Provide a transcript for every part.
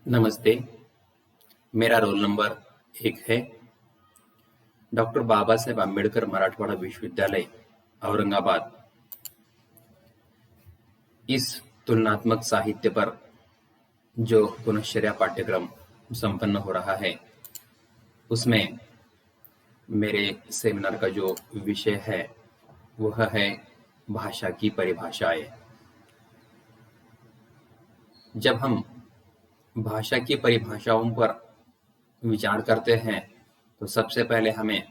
नमस्ते। मेरा roll number 1 है। डॉक्टर बाबा साहेब आंबेडकर मराठवाड़ा विश्वविद्यालय औरंगाबाद। इस तुलनात्मक साहित्य पर जो पुनश्चर्या पाठ्यक्रम संपन्न हो रहा है, उसमें मेरे सेमिनार का जो विषय है वह है भाषा की परिभाषाएं। जब हम भाषा की परिभाषाओं पर विचार करते हैं तो सबसे पहले हमें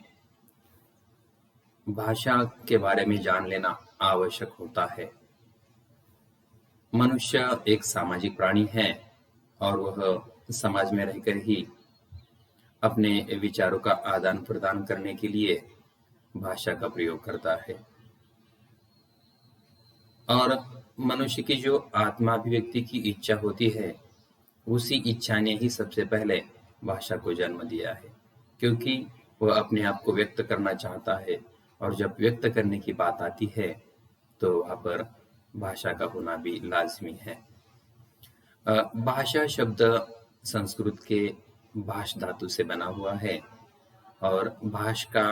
भाषा के बारे में जान लेना आवश्यक होता है। मनुष्य एक सामाजिक प्राणी है और वह समाज में रहकर ही अपने विचारों का आदान प्रदान करने के लिए भाषा का प्रयोग करता है। और मनुष्य की जो आत्माभिव्यक्ति की इच्छा होती है, उसी इच्छा ने ही सबसे पहले भाषा को जन्म दिया है, क्योंकि वह अपने आप को व्यक्त करना चाहता है और जब व्यक्त करने की बात आती है तो वहाँ पर भाषा का होना भी लाजमी है। भाषा शब्द संस्कृत के भाष धातु से बना हुआ है और भाष का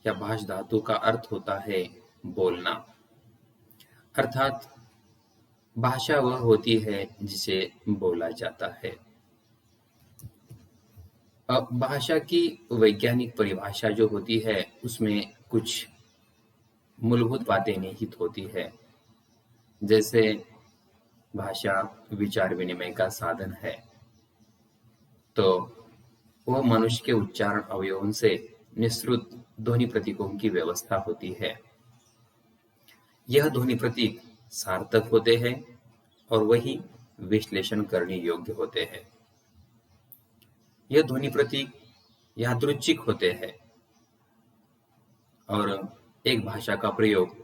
या भाष धातु का अर्थ होता है बोलना। अर्थात भाषा वह होती है जिसे बोला जाता है। अब भाषा की वैज्ञानिक परिभाषा जो होती है उसमें कुछ मूलभूत बातें निहित होती है, जैसे भाषा विचार विनिमय का साधन है, तो वह मनुष्य के उच्चारण अवयवों से निःसृत ध्वनि प्रतीकों की व्यवस्था होती है। यह ध्वनि प्रतीक सार्थक होते हैं और वही विश्लेषण करने योग्य होते हैं। यह ध्वनि प्रतीक यादृच्छिक होते हैं और एक भाषा का प्रयोग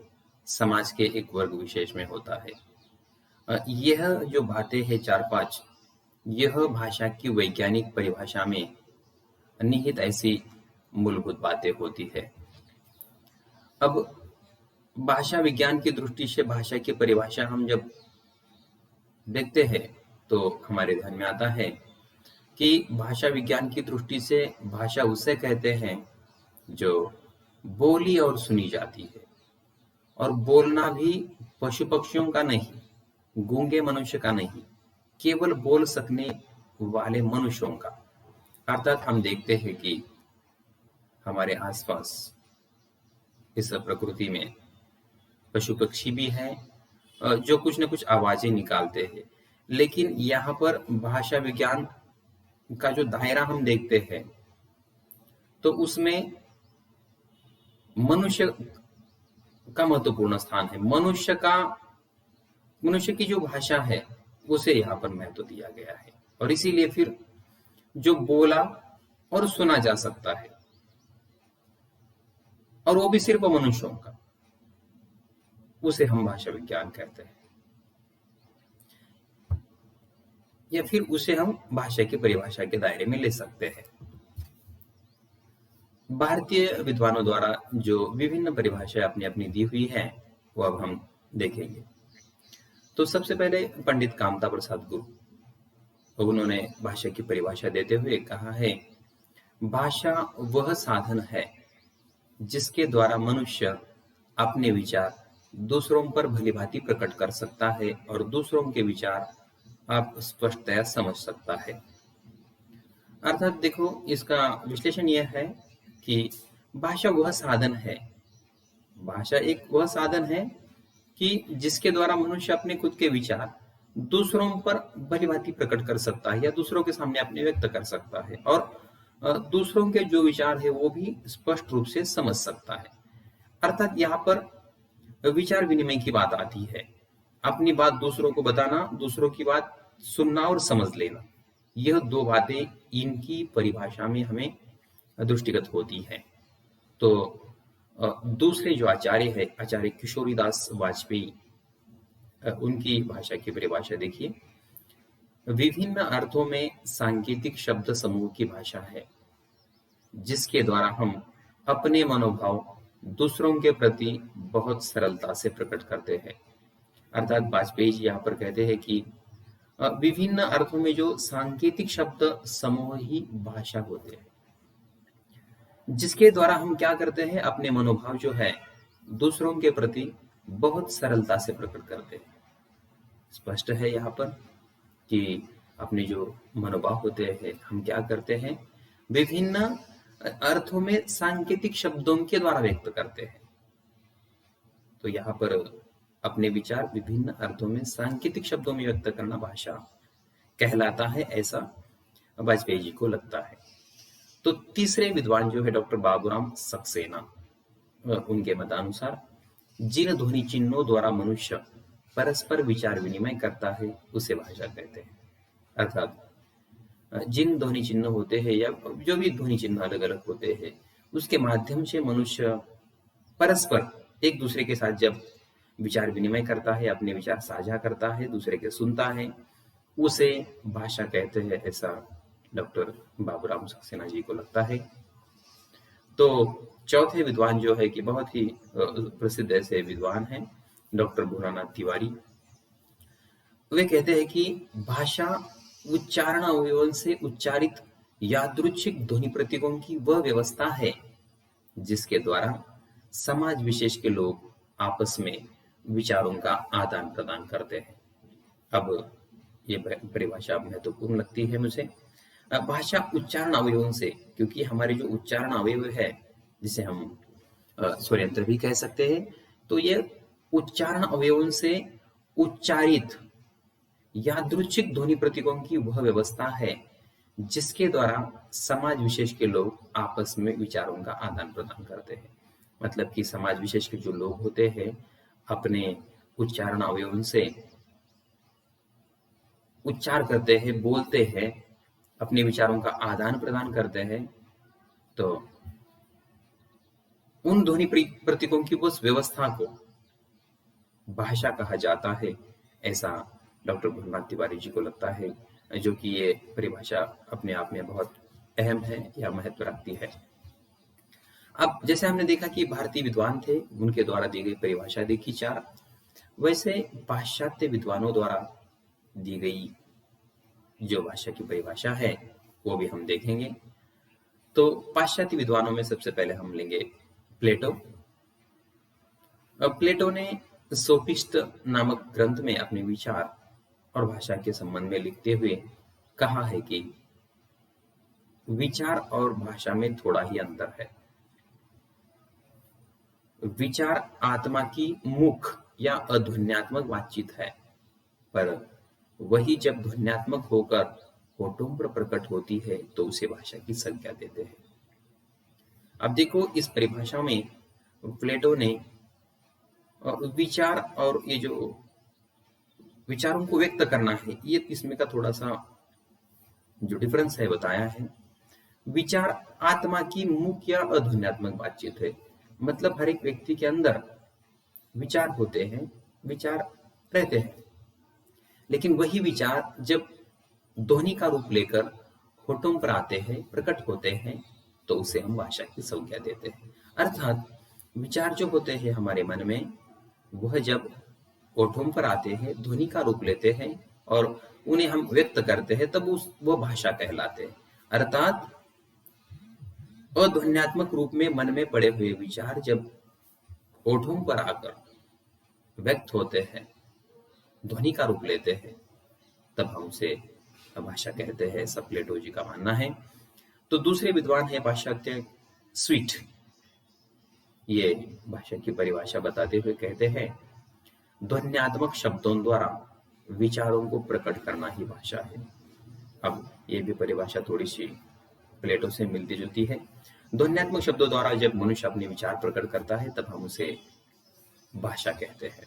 समाज के एक वर्ग विशेष में होता है। यह जो बातें हैं 4-5, यह भाषा की वैज्ञानिक परिभाषा में निहित ऐसी मूलभूत बातें होती है। अब भाषा विज्ञान की दृष्टि से भाषा की परिभाषा हम जब देखते हैं तो हमारे ध्यान में आता है कि भाषा विज्ञान की दृष्टि से भाषा उसे कहते हैं जो बोली और सुनी जाती है, और बोलना भी पशु पक्षियों का नहीं, गूंगे मनुष्य का नहीं, केवल बोल सकने वाले मनुष्यों का। अर्थात हम देखते हैं कि हमारे आसपास इस प्रकृति में पशु पक्षी भी हैं जो कुछ न कुछ आवाजें निकालते हैं, लेकिन यहाँ पर भाषा विज्ञान का जो दायरा हम देखते हैं तो उसमें मनुष्य का महत्वपूर्ण स्थान है। मनुष्य की जो भाषा है उसे यहाँ पर महत्व दिया गया है, और इसीलिए फिर जो बोला और सुना जा सकता है, और वो भी सिर्फ मनुष्यों का, उसे हम भाषा विज्ञान कहते हैं, या फिर उसे हम भाषा की परिभाषा के दायरे में ले सकते हैं। भारतीय विद्वानों द्वारा जो विभिन्न परिभाषाएं अपनी अपनी दी हुई हैं वो अब हम देखेंगे। तो सबसे पहले पंडित कामता प्रसाद गुरु, उन्होंने भाषा की परिभाषा देते हुए कहा है, भाषा वह साधन है जिसके द्वारा मनुष्य अपने विचार दूसरों पर भलीभांति प्रकट कर सकता है और दूसरों के विचार आप स्पष्टतया समझ सकता है। अर्थात देखो, इसका विश्लेषण यह है कि भाषा वह साधन है, भाषा एक वह साधन है कि जिसके द्वारा मनुष्य अपने खुद के विचार दूसरों पर भलीभांति प्रकट कर सकता है या दूसरों के सामने अपने व्यक्त कर सकता है, और दूसरों के जो विचार है वो भी स्पष्ट रूप से समझ सकता है। अर्थात यहाँ पर विचार विनिमय की बात आती है, अपनी बात दूसरों को बताना, दूसरों की बात सुनना और समझ लेना, यह दो बातें इनकी परिभाषा में हमें दृष्टिगत होती है। तो दूसरे जो आचार्य है, आचार्य किशोरीदास वाजपेयी, उनकी भाषा की परिभाषा देखिए, विभिन्न अर्थों में सांकेतिक शब्द समूह की भाषा है जिसके द्वारा हम अपने मनोभाव दूसरों के प्रति बहुत सरलता से प्रकट करते हैं। अर्थात वाजपेयी जी यहाँ पर कहते हैं कि विभिन्न अर्थों में जो सांकेतिक शब्द समूह ही भाषा होते हैं, जिसके द्वारा हम क्या करते हैं, अपने मनोभाव जो है दूसरों के प्रति बहुत सरलता से प्रकट करते हैं। स्पष्ट है यहाँ पर कि अपने जो मनोभाव होते हैं हम क्या करते हैं, विभिन्न अर्थों में सांकेतिक शब्दों के द्वारा व्यक्त करते हैं। तो यहाँ पर अपने विचार विभिन्न अर्थों में सांकेतिक शब्दों में व्यक्त करना भाषा कहलाता है, ऐसा वाजपेयी जी को लगता है। तो तीसरे विद्वान जो है डॉक्टर बाबूराम सक्सेना, उनके मतानुसार जिन ध्वनि चिन्हों द्वारा मनुष्य परस्पर विचार विनिमय करता है उसे भाषा कहते हैं। अर्थात जिन ध्वनि चिन्ह होते हैं या जो भी ध्वनि चिन्ह अलग अलग होते हैं, उसके माध्यम से मनुष्य परस्पर एक दूसरे के साथ जब विचार विनिमय करता है, अपने विचार साझा करता है, दूसरे के सुनता है, उसे भाषा कहते हैं, ऐसा डॉक्टर बाबूराम सक्सेना जी को लगता है। तो चौथे विद्वान जो है कि बहुत ही प्रसिद्ध ऐसे विद्वान हैं डॉक्टर भोलानाथ तिवारी। वे कहते हैं कि भाषा उच्चारण अवयवों से उच्चारित यादृच्छिक ध्वनि प्रतीकों की वह व्यवस्था है जिसके द्वारा समाज विशेष के लोग आपस में विचारों का आदान प्रदान करते हैं। अब ये परिभाषा महत्वपूर्ण लगती है मुझे। भाषा उच्चारण अवयवों से, क्योंकि हमारे जो उच्चारण अवयव है जिसे हम स्वरयंत्र भी कह सकते हैं, तो ये उच्चारण अवयवों से उच्चारित यादृच्छिक ध्वनि प्रतीकों की वह व्यवस्था है जिसके द्वारा समाज विशेष के लोग आपस में विचारों का आदान प्रदान करते हैं। मतलब कि समाज विशेष के जो लोग होते हैं अपने उच्चारण अवयवों से उच्चार करते हैं, बोलते हैं, अपने विचारों का आदान प्रदान करते हैं। तो उन ध्वनि प्रतीकों की उस व्यवस्था को भाषा कहा जाता है, ऐसा डॉक्टर भोलानाथ तिवारी जी को लगता है, जो कि ये परिभाषा अपने आप में बहुत अहम है या महत्व रखती है। अब जैसे हमने देखा कि भारतीय विद्वान थे, उनके द्वारा दी गई परिभाषा देखी 4, वैसे पाश्चात्य विद्वानों द्वारा दी गई जो भाषा की परिभाषा है वो भी हम देखेंगे। तो पाश्चात्य विद्वानों में सबसे पहले हम लेंगे प्लेटो। प्लेटो ने सोफिस्ट नामक ग्रंथ में अपने विचार और भाषा के संबंध में लिखते हुए कहा है कि विचार और भाषा में थोड़ा ही अंतर है। विचार आत्मा की मुख या अध्वन्यात्मक बातचीत है, पर वही जब ध्वन्यात्मक होकर होठों पर प्रकट होती है तो उसे भाषा की संज्ञा देते हैं। अब देखो, इस परिभाषा में प्लेटो ने विचार और ये जो विचारों को व्यक्त करना है, ये इसमें का थोड़ा सा जो डिफरेंस है बताया है। विचार आत्मा की मुख्य या अध्वन्यात्मक बातचीत है, मतलब हर एक व्यक्ति के अंदर विचार होते हैं, विचार रहते हैं, लेकिन वही विचार जब ध्वनि का रूप लेकर होठों पर आते हैं, प्रकट होते हैं, तो उसे हम भाषा की संज्ञा देते हैं। अर्थात विचार जो होते हैं हमारे मन में, वह जब होठों पर आते हैं, ध्वनि का रूप लेते हैं और उन्हें हम व्यक्त करते हैं, तब वह भाषा कहलाते हैं। अर्थात अध्वन्यात्मक रूप में मन में पड़े हुए विचार जब होठों पर आकर व्यक्त होते हैं, ध्वनि का रूप लेते हैं, तब हम उसे भाषा कहते हैं, ऐसा प्लेटो जी का मानना है। तो दूसरे विद्वान है पाश्चात्य स्वीट। ये भाषा की परिभाषा बताते हुए कहते हैं, ध्वन्यात्मक शब्दों द्वारा विचारों को प्रकट करना ही भाषा है। अब ये भी परिभाषा थोड़ी सी प्लेटो से मिलती जुलती है। ध्वन्यात्मक शब्दों द्वारा जब मनुष्य अपने विचार प्रकट करता है तब हम उसे भाषा कहते हैं।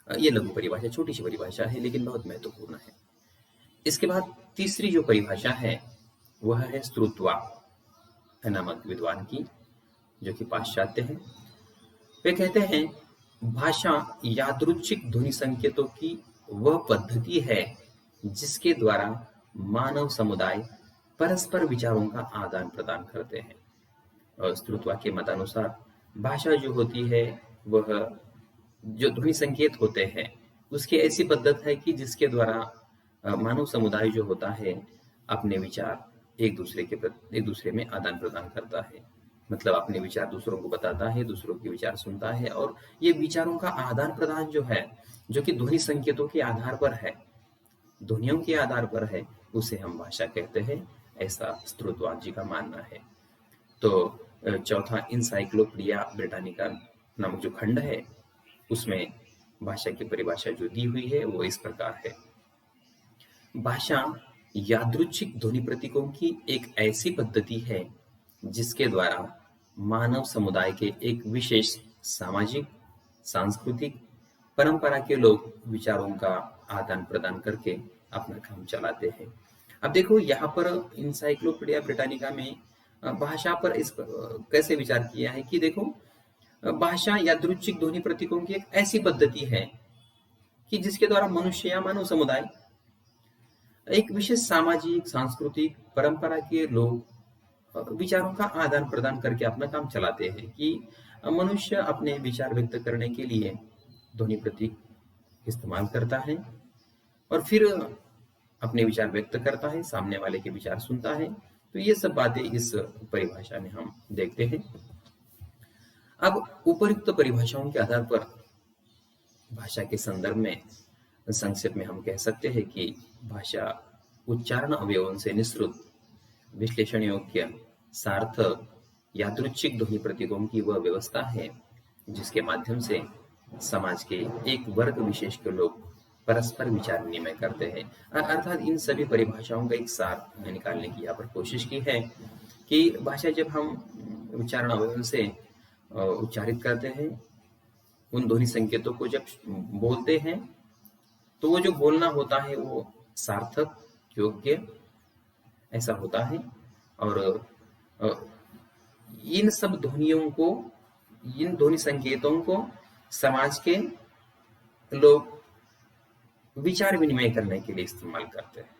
ये लघु परिभाषा, छोटी सी परिभाषा है, लेकिन बहुत महत्वपूर्ण है। इसके बाद तीसरी जो परिभाषा है वह है श्रुत्वा नामक विद्वान की, जो कि पाश्चात्य है। वे कहते हैं, भाषा यादृच्छिक ध्वनि संकेतों की वह पद्धति है जिसके द्वारा मानव समुदाय परस्पर विचारों का आदान प्रदान करते हैं। और श्रुत्वा के मतानुसार भाषा जो होती है वह जो ध्वनि संकेत होते हैं उसकी ऐसी पद्धत है कि जिसके द्वारा मानव समुदाय जो होता है अपने विचार एक दूसरे में आदान प्रदान करता है। मतलब अपने विचार दूसरों को बताता है, दूसरों के विचार सुनता है, और ये विचारों का आदान प्रदान जो है, जो कि ध्वनि संकेतों के आधार पर है, ध्वनियों के आधार पर है, उसे हम भाषा कहते हैं, ऐसा स्त्रोतवाद जी का मानना है। तो चौथा इनसाइक्लोपीडिया ब्रिटानिका नामक जो खंड है, उसमें भाषा की परिभाषा जो दी हुई है वो इस प्रकार है। भाषा यादृच्छिक ध्वनि प्रतीकों की एक ऐसी पद्धति है जिसके द्वारा मानव समुदाय के एक विशेष सामाजिक, सांस्कृतिक परंपरा के लोग विचारों का आदान प्रदान करके अपना काम चलाते हैं। अब देखो यहाँ पर इंसाइक्लोपीडिया ब्रिटानिका में भाषा पर कैसे विचार किया है कि देखो, भाषा यादृच्छिक ध्वनि प्रतीकों की एक ऐसी पद्धति है कि जिसके द्वारा मनुष्य या मानव समुदाय एक विशेष सामाजिक, सांस्कृतिक परंपरा के लोग विचारों का आदान प्रदान करके अपना काम चलाते हैं। कि मनुष्य अपने विचार व्यक्त करने के लिए ध्वनि प्रतीक इस्तेमाल करता है और फिर अपने विचार व्यक्त करता है, सामने वाले के विचार सुनता है। तो ये सब बातें इस परिभाषा में हम देखते हैं। अब उपयुक्त परिभाषाओं के आधार पर भाषा के संदर्भ में संक्षेप में हम कह सकते हैं कि भाषा उच्चारण अवयवों से निःसृत, विश्लेषण योग्य, सार्थक, यादृच्छिक ध्वनि प्रतीकों की वह व्यवस्था है जिसके माध्यम से समाज के एक वर्ग विशेष के लोग परस्पर विचार विनिमय करते हैं। अर्थात इन सभी परिभाषाओं का एक सार निकालने की यहाँ पर कोशिश की है कि भाषा जब हम उच्चारण अवयवों से उच्चारित करते हैं, उन ध्वनि संकेतों को जब बोलते हैं, तो वो जो बोलना होता है वो सार्थक, योग्य ऐसा होता है। और इन सब ध्वनियों को, इन ध्वनि संकेतों को समाज के लोग विचार विनिमय करने के लिए इस्तेमाल करते हैं,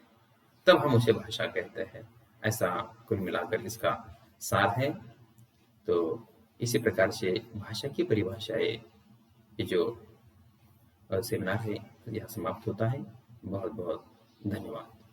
तब हम उसे भाषा कहते हैं। ऐसा कुल मिलाकर इसका सार है। तो इसी प्रकार से भाषा की परिभाषाएं, ये जो सेमिनार है, यह समाप्त होता है। बहुत बहुत धन्यवाद।